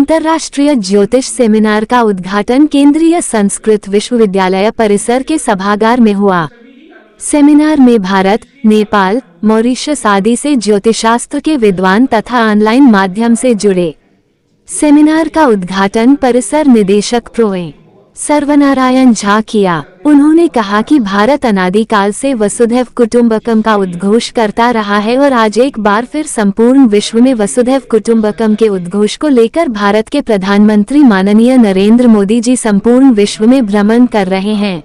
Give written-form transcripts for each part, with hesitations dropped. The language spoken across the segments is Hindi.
अंतर्राष्ट्रीय ज्योतिष सेमिनार का उद्घाटन केंद्रीय संस्कृत विश्वविद्यालय परिसर के सभागार में हुआ। सेमिनार में भारत, नेपाल, मॉरिशस आदि से ज्योतिषशास्त्र के विद्वान तथा ऑनलाइन माध्यम से जुड़े। सेमिनार का उद्घाटन परिसर निदेशक प्रो सर्वनारायण झा किया। उन्होंने कहा कि भारत अनादिकाल से वसुधैव कुटुंबकम का उद्घोष करता रहा है और आज एक बार फिर संपूर्ण विश्व में वसुधैव कुटुंबकम के उद्घोष को लेकर भारत के प्रधानमंत्री माननीय नरेंद्र मोदी जी संपूर्ण विश्व में भ्रमण कर रहे हैं।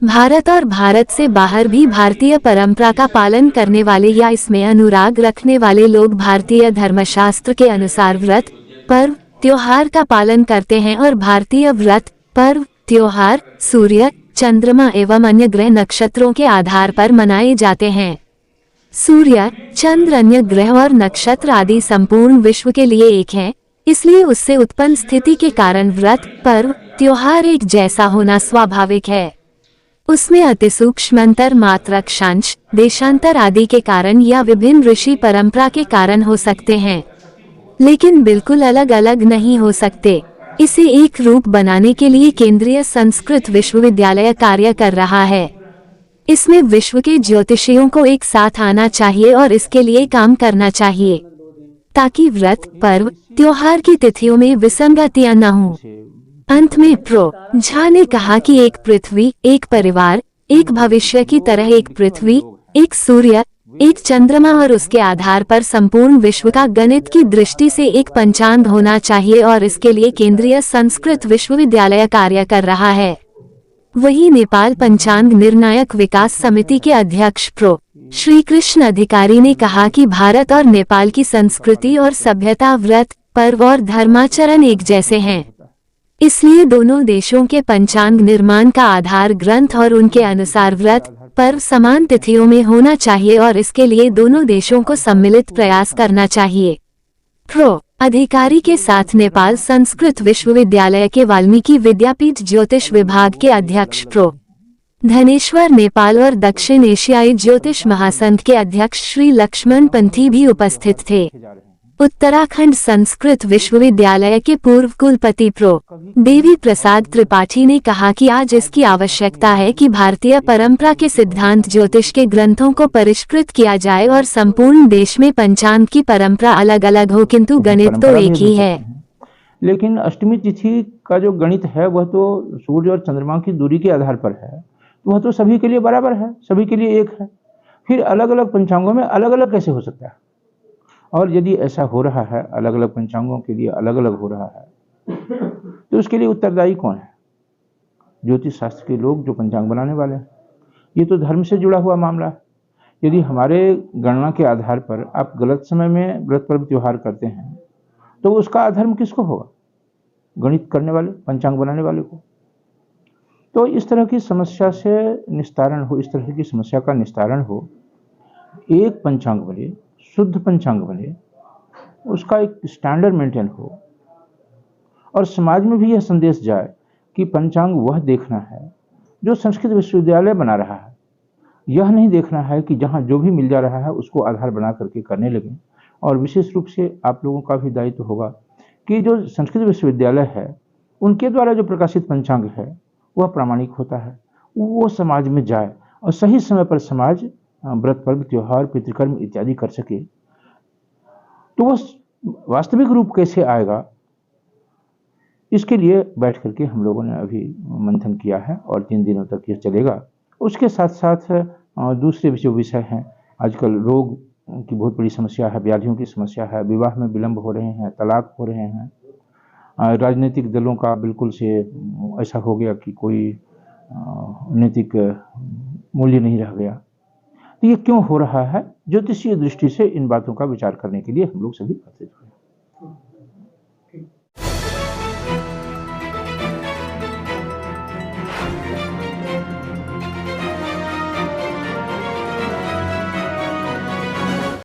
भारत और भारत से बाहर भी भारतीय परंपरा का पालन करने वाले या इसमें अनुराग रखने वाले लोग भारतीय धर्मशास्त्र के अनुसार व्रत, पर्व, त्योहार का पालन करते हैं और भारतीय व्रत, पर्व, त्योहार सूर्य, चंद्रमा एवं अन्य ग्रह नक्षत्रों के आधार पर मनाए जाते हैं। सूर्य, चंद्र, अन्य ग्रह और नक्षत्र आदि संपूर्ण विश्व के लिए एक हैं, इसलिए उससे उत्पन्न स्थिति के कारण व्रत, पर्व, त्योहार एक जैसा होना स्वाभाविक है। उसमें अतिसूक्ष्म अंतर, मात्रक, देशांतर आदि के कारण या विभिन्न ऋषि परंपरा के कारण हो सकते हैं, लेकिन बिल्कुल अलग अलग नहीं हो सकते। इसे एक रूप बनाने के लिए केंद्रीय संस्कृत विश्वविद्यालय कार्य कर रहा है। इसमें विश्व के ज्योतिषियों को एक साथ आना चाहिए और इसके लिए काम करना चाहिए, ताकि व्रत, पर्व, त्योहार की तिथियों में विसंगतियां न हों। अंत में प्रो झा ने कहा कि एक पृथ्वी, एक परिवार, एक भविष्य की तरह एक पृथ्वी, एक सूर्य, एक चंद्रमा और उसके आधार पर संपूर्ण विश्व का गणित की दृष्टि से एक पंचांग होना चाहिए और इसके लिए केंद्रीय संस्कृत विश्वविद्यालय कार्य कर रहा है। वहीं नेपाल पंचांग निर्णायक विकास समिति के अध्यक्ष प्रो श्री कृष्ण अधिकारी ने कहा कि भारत और नेपाल की संस्कृति और सभ्यता, व्रत, पर्व और धर्माचरण एक जैसे हैं, इसलिए दोनों देशों के पंचांग निर्माण का आधार ग्रंथ और उनके अनुसार व्रत, पर्व समान तिथियों में होना चाहिए और इसके लिए दोनों देशों को सम्मिलित प्रयास करना चाहिए। प्रो अधिकारी के साथ नेपाल संस्कृत विश्वविद्यालय के वाल्मीकि विद्यापीठ ज्योतिष विभाग के अध्यक्ष प्रो धनेश्वर नेपाल और दक्षिण एशियाई ज्योतिष महासंघ के अध्यक्ष श्री लक्ष्मण पंथी भी उपस्थित थे। उत्तराखंड संस्कृत विश्वविद्यालय के पूर्व कुलपति प्रो देवी प्रसाद त्रिपाठी ने कहा कि आज इसकी आवश्यकता है कि भारतीय परंपरा के सिद्धांत ज्योतिष के ग्रंथों को परिष्कृत किया जाए और संपूर्ण देश में पंचांग की परंपरा अलग अलग हो, किंतु गणित तो एक ही है। लेकिन अष्टमी तिथि का जो गणित है वह तो सूर्य और चंद्रमा की दूरी के आधार पर है, वह तो सभी के लिए बराबर है, सभी के लिए एक है। फिर अलग अलग पंचांगों में अलग अलग कैसे हो सकता है? और यदि ऐसा हो रहा है, अलग अलग पंचांगों के लिए अलग अलग हो रहा है, तो उसके लिए उत्तरदायी कौन है? ज्योतिष शास्त्र के लोग जो पंचांग बनाने वाले हैं। ये तो धर्म से जुड़ा हुआ मामला है। यदि हमारे गणना के आधार पर आप गलत समय में व्रत, पर्व, त्योहार करते हैं, तो उसका अधर्म किसको होगा? गणित करने वाले, पंचांग बनाने वाले को। तो इस तरह की समस्या से निस्तारण हो, इस तरह की समस्या का निस्तारण हो, एक पंचांग बने, शुद्ध पंचांग बने, उसका एक स्टैंडर्ड मेंटेन हो और समाज में भी यह संदेश जाए कि पंचांग वह देखना है जो संस्कृत विश्वविद्यालय बना रहा है। यह नहीं देखना है कि जहां जो भी मिल जा रहा है उसको आधार बना करके करने लगे। और विशेष रूप से आप लोगों का भी दायित्व होगा कि जो संस्कृत विश्वविद्यालय है उनके द्वारा जो प्रकाशित पंचांग है वह प्रामाणिक होता है, वो समाज में जाए और सही समय पर समाज व्रत, पर्व, त्योहार, पितृकर्म इत्यादि कर सके। तो वह वास्तविक रूप कैसे आएगा, इसके लिए बैठ करके हम लोगों ने अभी मंथन किया है और 3 दिनों तक यह चलेगा। उसके साथ साथ दूसरे जो विषय हैं, आजकल रोग की बहुत बड़ी समस्या है, व्याधियों की समस्या है, विवाह में विलंब हो रहे हैं, तलाक हो रहे हैं, राजनीतिक दलों का बिल्कुल से ऐसा हो गया कि कोई नैतिक मूल्य नहीं रह गया। तो ये क्यों हो रहा है? ज्योतिषीय दृष्टि से इन बातों का विचार करने के लिए हम लोग सभी एकत्रित हुए।